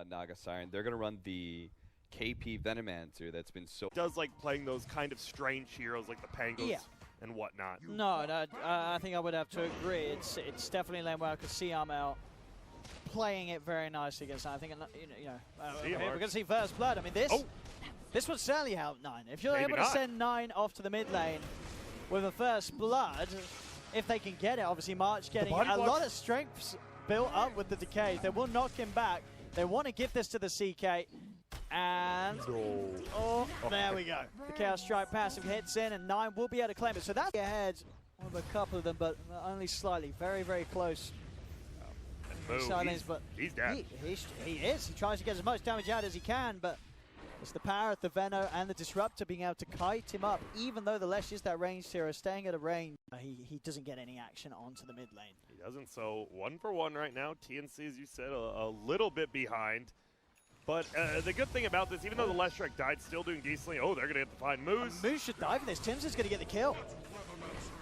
Naga Siren. They're going to run the KP Venomancer that's been so... Does like playing those kind of strange heroes like the Pangos and whatnot. No, I think I would have to agree. It's definitely a lane where I could see Armel playing it very nicely against that. I think, we're going to see First Blood. I mean, this would certainly help 9. If you're able to send 9 off to the mid lane with a First Blood, if they can get it, obviously March getting a lot of strengths built up with the decays. They will knock him back. They want to give this to the CK. And, there we go. The Chaos Strike passive hits in, and 9 will be able to claim it. So that's ahead of a couple of them, but only slightly. Very, very close. He's dead. He is. He tries to get as much damage out as he can, but it's the power of the Veno and the Disruptor being able to kite him up. Even though the Lesh is that ranged hero, staying at a range, he doesn't get any action onto the mid lane. He doesn't, so 1 for 1 right now. TNC, as you said, a little bit behind. But the good thing about this, even though the Leshrac died, still doing decently. Oh, they're going to get to find Moose. Moose should die for this. Tim's is going to get the kill.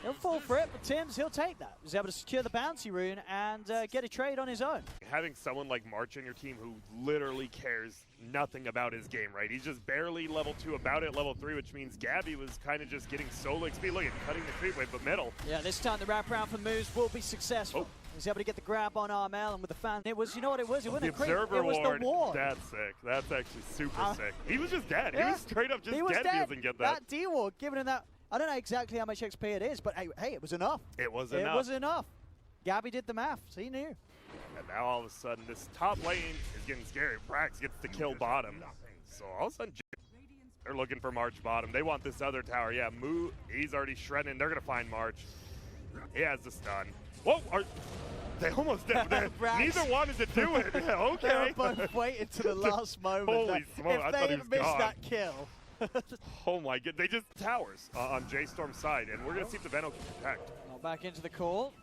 He'll fall for it, but Tim's, he'll take that. He's able to secure the bounty rune and get a trade on his own. Having someone like March on your team who literally cares nothing about his game, right? He's just barely level 2, about at level 3, which means Gabby was kind of just getting solo XP. Look at cutting the creep wave, but middle. Yeah, this time the wraparound for Moose will be successful. He's able to get the grab on Armel, and with the fan, it was, you know what it was? It wasn't a creep, it was the ward. That's sick. That's actually super sick. He was just dead. Yeah. He was straight up just dead if he doesn't get that. That D-ward, giving him that, I don't know exactly how much XP it is, but hey, it was enough. It was enough. It was enough. Gabby did the math, so he knew. And now all of a sudden, this top lane is getting scary. Brax gets to kill bottom. So all of a sudden, they're looking for March bottom. They want this other tower. Yeah, Moo, he's already shredding. They're going to find March. He has the stun. Whoa, they almost did. Neither wanted to do it. Yeah, okay. They were both waiting to the last moment. Holy smoke, I thought he was missed gone. that kill. Oh my god, they just towers on J.STORM's side, and we're going to see if the Veno can protect. Well, back into the call.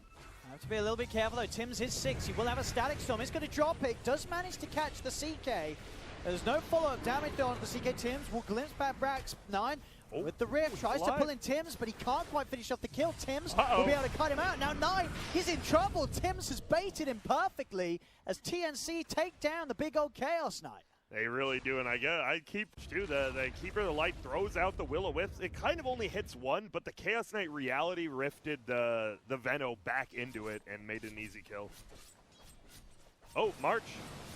Have to be a little bit careful though. Tim's his 6. He will have a Static Storm. He's going to drop it. Does manage to catch the CK. There's no follow-up damage though on the CK. Tim's will glimpse back Brax. 9 with the Rift. Tries to pull in Tim's, but he can't quite finish off the kill. Tim's will be able to cut him out. Now 9, he's in trouble. Tim's has baited him perfectly as TNC take down the big old Chaos Knight. They really do, and I keep the Keeper of the Light throws out the Will-O-Wisp. It kind of only hits 1, but the Chaos Knight reality rifted the Veno back into it and made it an easy kill. Oh, March,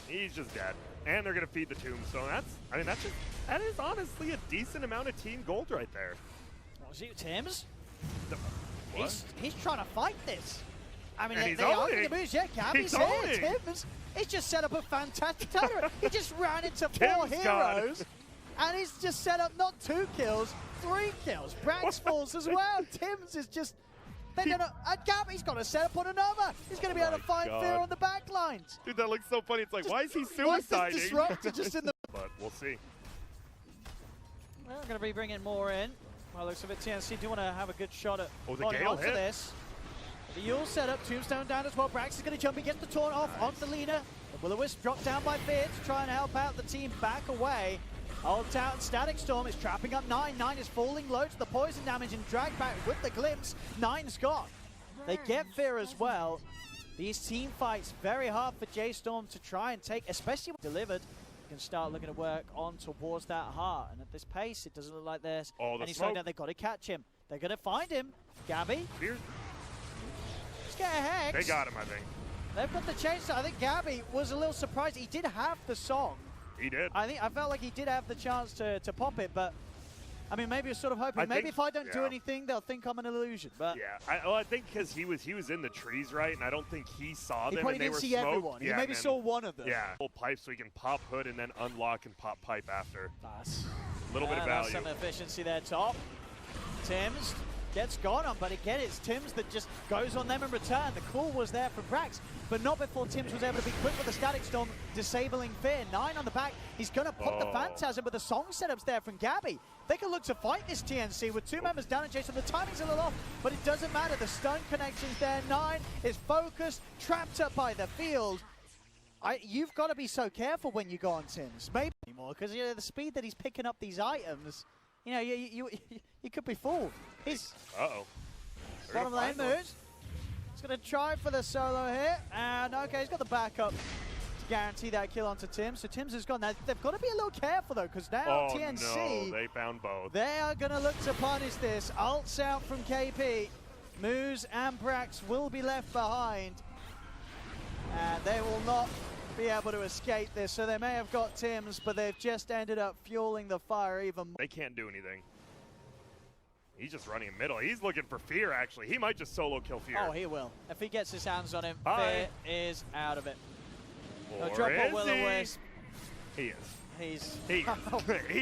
he's just dead, and they're gonna feed the tombstone. That is honestly a decent amount of team gold right there. What was it, Tim's? He's trying to fight this. I mean, and they are going to moves. Yeah, Gabby's here. Tim's. He's just set up a fantastic tournament. He just ran into 4 heroes, and he's just set up not 2 kills, 3 kills. Brax falls as well. Tim's is just... Gabby's got to set up on another. He's going to be able to find Fear on the back lines. Dude, that looks so funny. It's like, why is he suiciding? Why is this Disruptor just in the... But we'll see. Well, we're going to be bringing more in. Well, looks of it, TNC do want to have a good shot at the Gale hit. This. The Yule set up, Tombstone down as well. Brax is going to jump, he gets the taunt off onto Lina. The Will-O-Wisp dropped down by Fear to try and help out the team back away. Old Town Static Storm is trapping up 9. 9 is falling low to the poison damage and dragged back with the glimpse. 9's gone. They get Fear as well. These team fights very hard for J.STORM to try and take, especially when delivered. Can start looking to work on towards that heart, and at this pace, it doesn't look like there's any slowing down. They've got to catch him. They're going to find him. Gabby. Let's get a Hex. They got him, I think. They've got the chainsaw. I think Gabby was a little surprised. He did have the song. He did. I felt like he did have the chance to pop it, but I mean, maybe you're sort of hoping maybe if I don't do anything, they'll think I'm an illusion. But yeah, I think because he was in the trees, right, and I don't think he saw them. He probably didn't see everyone. Yeah, he maybe saw one of them. Yeah, full pipe so he can pop hood and then unlock and pop pipe after. Nice. A little bit of value. Some efficiency there, top. Tim's gets gone on, but again, it's Tim's that just goes on them in return. The call was there from Brax, but not before Tim's was able to be quick with the Static Storm, disabling Fear. 9 on the back. He's going to pop the Phantasm, but the song setups there from Gabby. They can look to fight this TNC with 2 members down and Jason. The timing's a little off, but it doesn't matter. The stun connection's there. 9 is focused, trapped up by the field. You've got to be so careful when you go on Tim's. Maybe anymore, because you know, the speed that he's picking up these items, you know, you could be fooled. He's bottom lane moves. He's going to try for the solo here, and okay, he's got the backup. guarantee that kill onto Tims. So Tims is gone. Now, they've got to be a little careful, though, because now TNC... no, they found both. They are going to look to punish this. Ults out from KP. Moose and Brax will be left behind. And they will not be able to escape this. So they may have got Tims, but they've just ended up fueling the fire even more. They can't do anything. He's just running in middle. He's looking for Fear, actually. He might just solo kill Fear. Oh, he will. If he gets his hands on him, Bye. Fear is out of it. Or Drop is a Will-O-Wisp. He is. He's... He is. He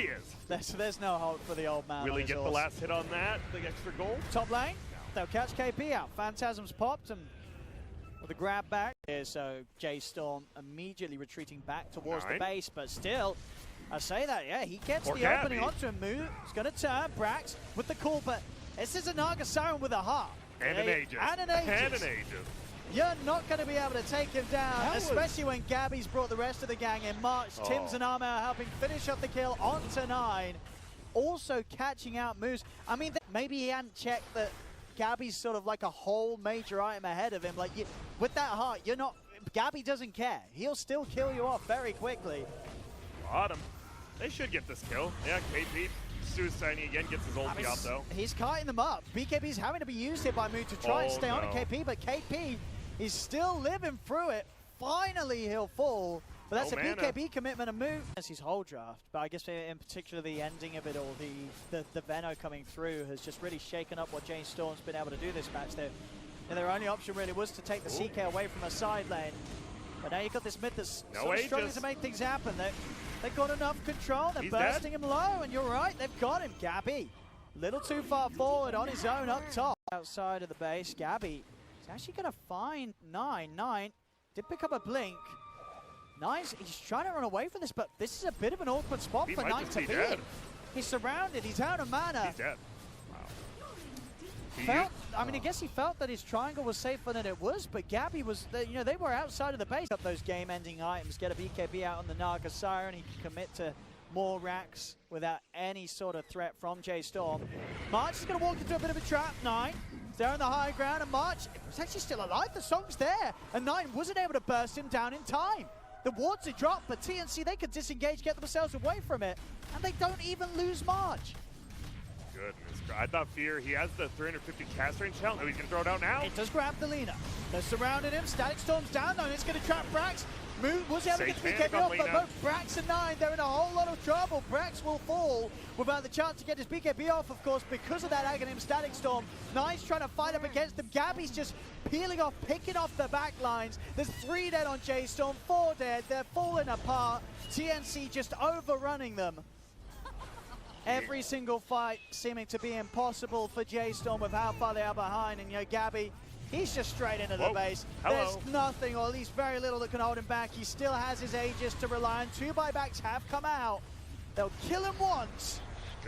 is. There's no hope for the old man. Will on he his get the horse. last hit on that? The extra goal? Top lane, they'll catch KP out. Phantasm's popped and with a grab back. So J.STORM immediately retreating back towards the base, but still, I say that, yeah, he gets the opening onto him. Move, he's going to turn. Brax with the call, but this is a Naga Siren with a heart. And an Aegis. And an Aegis. And an Aegis. You're not going to be able to take him down, especially when Gabby's brought the rest of the gang in March. Tims and Armor helping finish up the kill onto 9. Also catching out Moose. I mean, maybe he hadn't checked that Gabby's sort of like a whole major item ahead of him. Like, with that heart, you're not... Gabby doesn't care. He'll still kill you off very quickly. Bottom. They should get this kill. Yeah, KP suiciding again, gets his ulti off though. He's kiting them up. BKB's having to be used here by Moon to try and stay on KP, but KP is still living through it. Finally, he'll fall. But that's a BKB commitment and move. That's his whole draft, but I guess in particular the ending of it all, the Veno coming through has just really shaken up what J.STORM's been able to do this match. Their only option really was to take the CK away from the side lane. But now you've got this mid that's sort of struggling to make things happen. They've got enough control. They're bursting him low, and you're right, they've got him. Gabby, a little too far forward on his own up top. Outside of the base, Gabby is actually going to find 9. 9 did pick up a blink. 9's, he's trying to run away from this, but this is a bit of an awkward spot for 9 to be in. He's surrounded, he's out of mana. He's dead. I mean, I guess he felt that his triangle was safer than it was, but Gabby was, they were outside of the base. Up those game-ending items, get a BKB out on the Naga Siren. He can commit to more racks without any sort of threat from J.STORM. March is going to walk into a bit of a trap. 9, they're on the high ground, and March was actually still alive. The song's there, and 9 wasn't able to burst him down in time. The wards had dropped, but TNC, they could disengage, get themselves away from it, and they don't even lose March. Goodness. I thought Fear, he has the 350 cast range challenge. Oh, he's going to throw it out now. It does grab the Lina. They're surrounding him. Static Storm's down, though. It's going to trap Brax. Moon was able to get the BKB off, but both Brax and 9, they're in a whole lot of trouble. Brax will fall without the chance to get his BKB off, of course, because of that Aghanim Static Storm. 9's trying to fight up against them. Gabby's just peeling off, picking off the back lines. There's 3 dead on J.STORM, 4 dead. They're falling apart. TNC just overrunning them. Every single fight seeming to be impossible for J.STORM with how far they are behind. And, Gabby, he's just straight into the base. There's nothing, or at least very little, that can hold him back. He still has his Aegis to rely on. 2 buybacks have come out. They'll kill him once.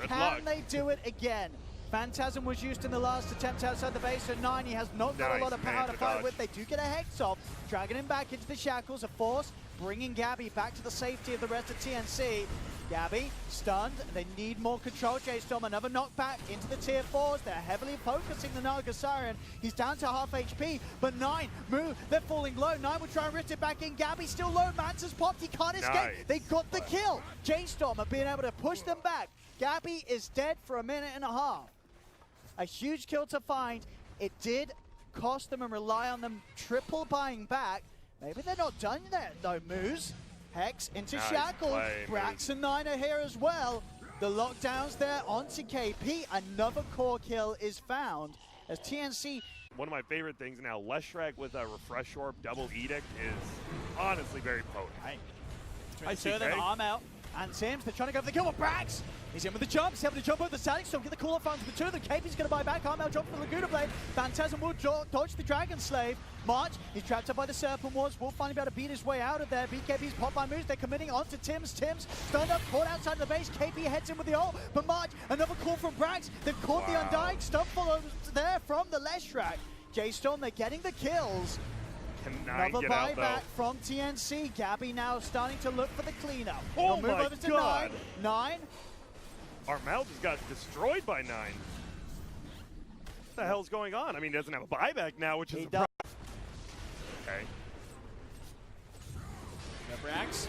Can they do it again? Phantasm was used in the last attempt outside the base, and 9, he has not got a lot of power to fight with. They do get a Hex off, dragging him back into the shackles. A force, bringing Gabby back to the safety of the rest of TNC. Gabby stunned. They need more control. J.STORM, another knockback into the tier 4s. They're heavily focusing the Naga Siren. He's down to half HP, but 9 move. They're falling low. 9 will try and rift it back in. Gabby still low. Manta's popped. He can't escape. They got the kill. J.STORM are being able to push them back. Gabby is dead for a minute and a half. A huge kill to find. It did cost them and rely on them triple buying back. Maybe they're not done there, though. Moose. Hex into Shackle. Brax and 9 are here as well. The lockdown's there onto KP. Another core kill is found as TNC. One of my favorite things now, Leshrac with a Refresh Orb double Edict is honestly very potent. I see them arm out. And Tims, they're trying to go for the kill with Brax. He's in with the jump. He's able to jump over the Static Storm, get the call-off onto the 2 of them. KP's going to buy back. Armel jump for the Laguna Blade. Phantasm will dodge the Dragon Slave. March, he's trapped up by the Serpent Wards. Will finally be able to beat his way out of there. BKB's pop by moves. They're committing onto Tims. Tims stunned up, caught outside the base. KP heads in with the ult. But March, another call from Brax. They've caught the Undying. Stun follows there from the Leshrac. J.STORM, they're getting the kills. Another buyback from TNC. Gabby now starting to look for the cleanup. Oh my over to God. 9. Armel just got destroyed by 9. What the hell's going on? I mean, he doesn't have a buyback now, which is a problem. Okay. Brax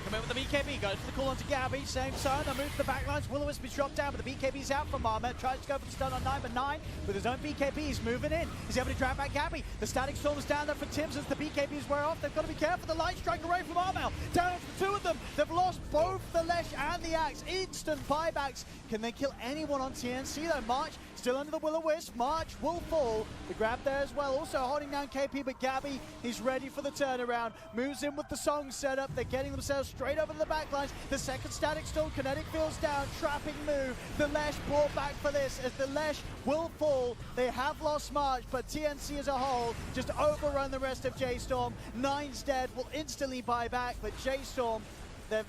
come in with the BKB, goes for the call onto Gabby, same zone, they move to the backlines, Will-O-Wisp is dropped down, but the BKB's out from Marmet, tries to go for the stun on 9, but 9 with his own BKB, he's moving in, he's able to drag back Gabby, the Static Storm's down there for Tims as the BKBs wear off, they've got to be careful, the Light Strike away from Armel, down to 2 of them, they've lost both the Lesh and the Axe, instant buybacks, can they kill anyone on TNC though? March still under the Will-O-Wisp, March will fall, the grab there as well, also holding down KP, but Gabby, he's ready for the turnaround, moves in with the song setup, they're getting themselves straight over to the backlines, the second Static Storm, kinetic field's down, trapping move, the Lesh brought back for this, as the Lesh will fall, they have lost March, but TNC as a whole just overrun the rest of J.STORM, 9's dead, will instantly buy back, but J.STORM, they're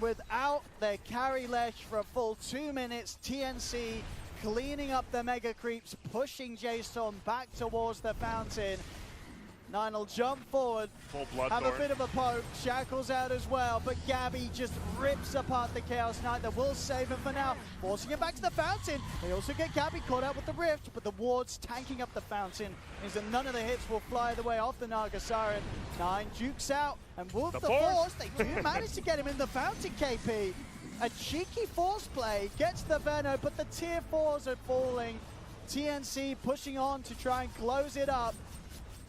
without their carry Lesh for a full 2 minutes, TNC cleaning up the mega creeps, pushing J.STORM back towards the fountain. 9 will jump forward, Full have a Bloodthorn. bit of a poke, Shackles out as well, but Gabby just rips apart the Chaos Knight that will save him for now, forcing him back to the fountain. They also get Gabby caught out with the Rift, but the wards tanking up the fountain means that none of the hits will fly the way off the Naga Siren. 9 jukes out, and with the force, they do manage to get him in the fountain, KP. A cheeky force play, gets the Venom, but the tier 4s are falling. TNC pushing on to try and close it up,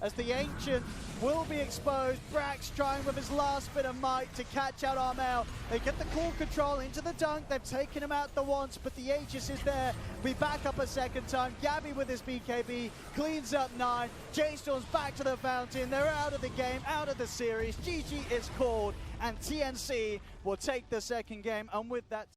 as the Ancient will be exposed. Brax trying with his last bit of might to catch out Armel. They get the cool control into the dunk. They've taken him out the once, but the Aegis is there. We back up a second time. Gabby with his BKB cleans up 9. J.STORM's back to the fountain. They're out of the game, out of the series. GG is called, and TNC will take the second game. And with that...